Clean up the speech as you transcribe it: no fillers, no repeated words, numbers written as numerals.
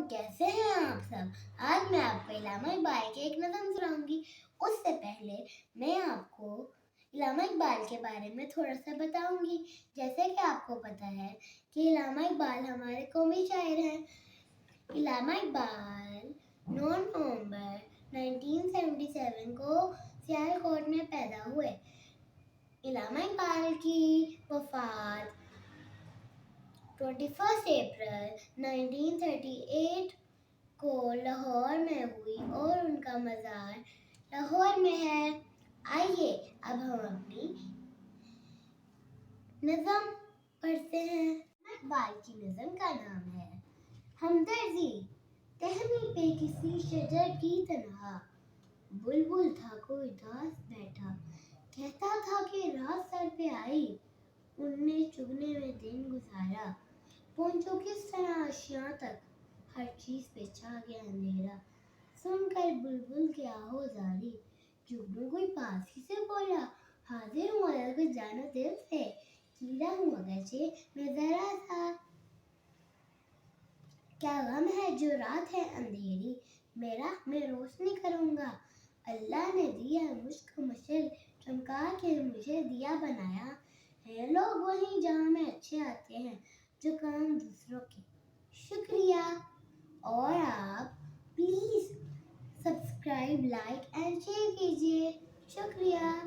कैसे हैं आप सब। आज मैं आपको इल्लामा इकबाल की एक नज़म सुनाऊंगी। उससे पहले मैं आपको इल्लामा इकबाल के बारे में थोड़ा सा बताऊंगी। जैसे कि आपको पता है कि इल्लामा इकबाल हमारे कौमी शायर हैं। इल्लामा इकबाल 9 नवंबर 1977 को सियालकोट में पैदा हुए। इल्लामा इकबाल की वफ़ात 21 अप्रैल 1938 को लाहौर में हुई और उनका मज़ार लाहौर में है। आइए अब हम अपनी नज़म पढ़ते हैं। इकबाल की नज़म का नाम है हमदर्दी। टहनी पे किसी शजर की तनहा, बुलबुल था कोई दास बैठा, कहता था कि रात सर पे आई, उनने चुगने में दिन गुजारा, पहुंचो किस तरह आशियां तक, हर चीज पे छा गया अंधेरा, सुनकर बुलबुल की आहोजारी, जुगनू कोई पास ही से बोला, हाजिर हूँ अगर कुछ जानो दिल से, कीड़ा हूँ अगरचे मैं जरा सा, क्या गम है जो रात है अंधेरी, मेरा मैं रोशनी करूँगा, अल्लाह ने दिया मुझको मशल, चमका के मुझे दिया बनाया है, लोग वहीं जहाँ में अच्छे आते हैं जो काम दूसरों के। शुक्रिया। और आप please subscribe, like and share कीजिए। शुक्रिया।